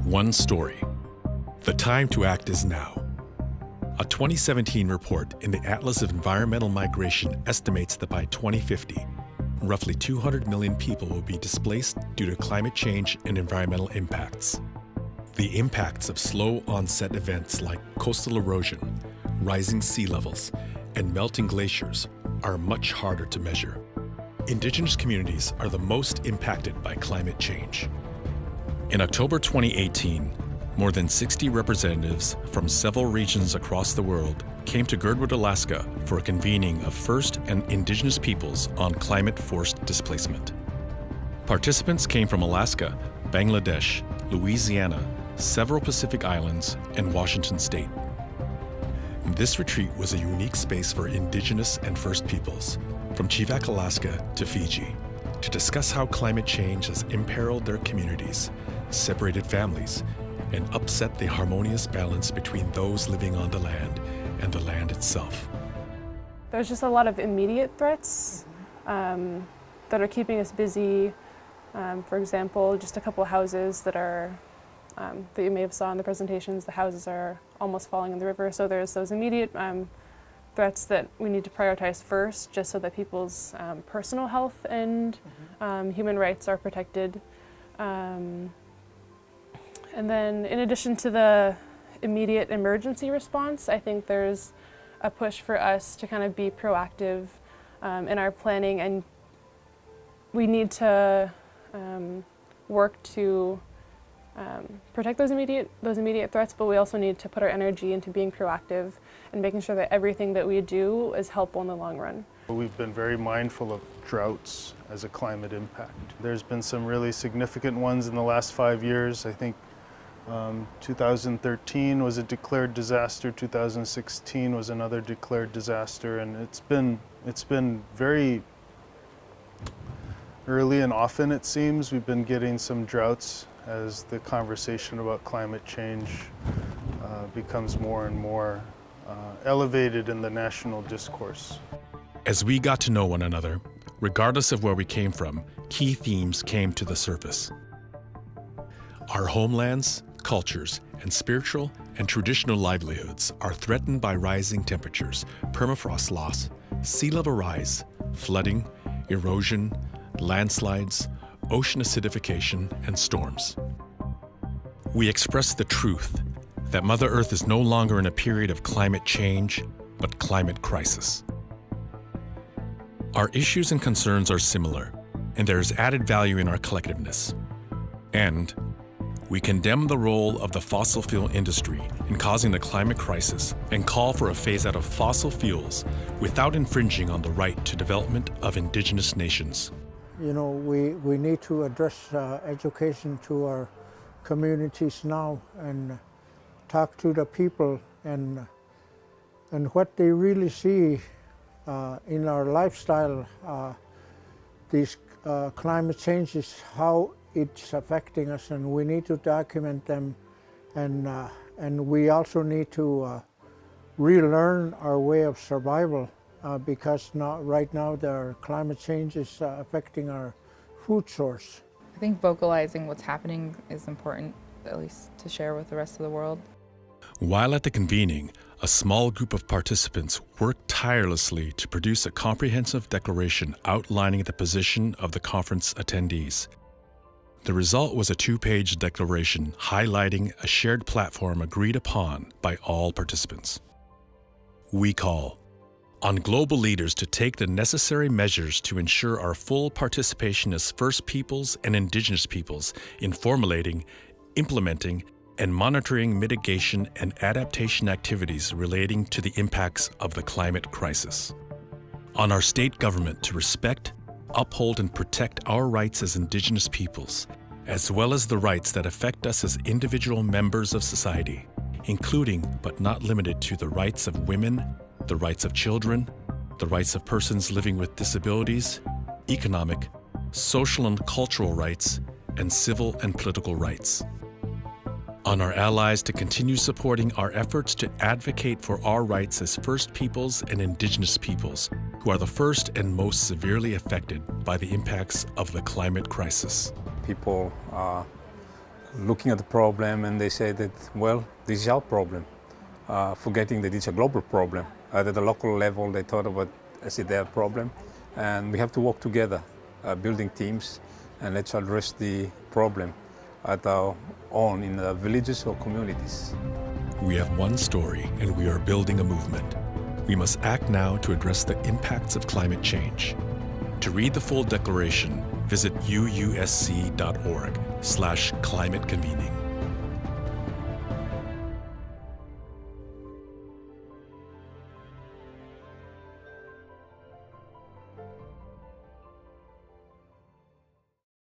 One story. The time to act is now. A 2017 report in the Atlas of Environmental Migration estimates that by 2050, roughly 200 million people will be displaced due to climate change and environmental impacts. The impacts of slow onset events like coastal erosion, rising sea levels, and melting glaciers are much harder to measure. Indigenous communities are the most impacted by climate change. In October 2018, more than 60 representatives from several regions across the world came to Girdwood, Alaska for a convening of First and Indigenous peoples on climate-forced displacement. Participants came from Alaska, Bangladesh, Louisiana, several Pacific Islands, and Washington State. This retreat was a unique space for Indigenous and First peoples, from Chivak, Alaska to Fiji, to discuss how climate change has imperiled their communities, separated families, and upset the harmonious balance between those living on the land and the land itself. There's just a lot of immediate threats that are keeping us busy. For example, just a couple of houses that you may have saw in the presentations, the houses are almost falling in the river. So there's those immediate threats that we need to prioritize first, just so that people's personal health and human rights are protected. And then in addition to the immediate emergency response, I think there's a push for us to kind of be proactive in our planning, and we need to work to protect those immediate threats, but we also need to put our energy into being proactive and making sure that everything that we do is helpful in the long run. We've been very mindful of droughts as a climate impact. There's been some really significant ones in the last 5 years. I think 2013 was a declared disaster, 2016 was another declared disaster, and it's been very early and often, it seems, we've been getting some droughts as the conversation about climate change becomes more and more elevated in the national discourse. As we got to know one another, regardless of where we came from, key themes came to the surface. Our homelands, cultures, and spiritual and traditional livelihoods are threatened by rising temperatures, permafrost loss, sea level rise, flooding, erosion, landslides, ocean acidification, and storms. We express the truth that Mother Earth is no longer in a period of climate change, but climate crisis. Our issues and concerns are similar, and there is added value in our collectiveness. And we condemn the role of the fossil fuel industry in causing the climate crisis and call for a phase-out of fossil fuels without infringing on the right to development of Indigenous nations. You know, we need to address education to our communities now and talk to the people and what they really see in our lifestyle, these climate changes, how it's affecting us, and we need to document them, and we also need to relearn our way of survival because right now the climate change is affecting our food source. I think vocalizing what's happening is important, at least to share with the rest of the world. While at the convening, a small group of participants worked tirelessly to produce a comprehensive declaration outlining the position of the conference attendees. The result was a 2-page declaration highlighting a shared platform agreed upon by all participants. We call on global leaders to take the necessary measures to ensure our full participation as First Peoples and Indigenous peoples in formulating, implementing, and monitoring mitigation and adaptation activities relating to the impacts of the climate crisis. On our state government to respect, uphold, and protect our rights as Indigenous peoples, as well as the rights that affect us as individual members of society, including but not limited to the rights of women, the rights of children, the rights of persons living with disabilities, economic, social and cultural rights, and civil and political rights. On our allies to continue supporting our efforts to advocate for our rights as First Peoples and Indigenous peoples, who are the first and most severely affected by the impacts of the climate crisis. People looking at the problem, and they say that, well, this is our problem, forgetting that it's a global problem. At the local level, they thought about as it their problem, and we have to work together, building teams, and let's address the problem at our own in the villages or communities. We have one story, and we are building a movement. We must act now to address the impacts of climate change. To read the full declaration, visit uusc.org/climateconvening.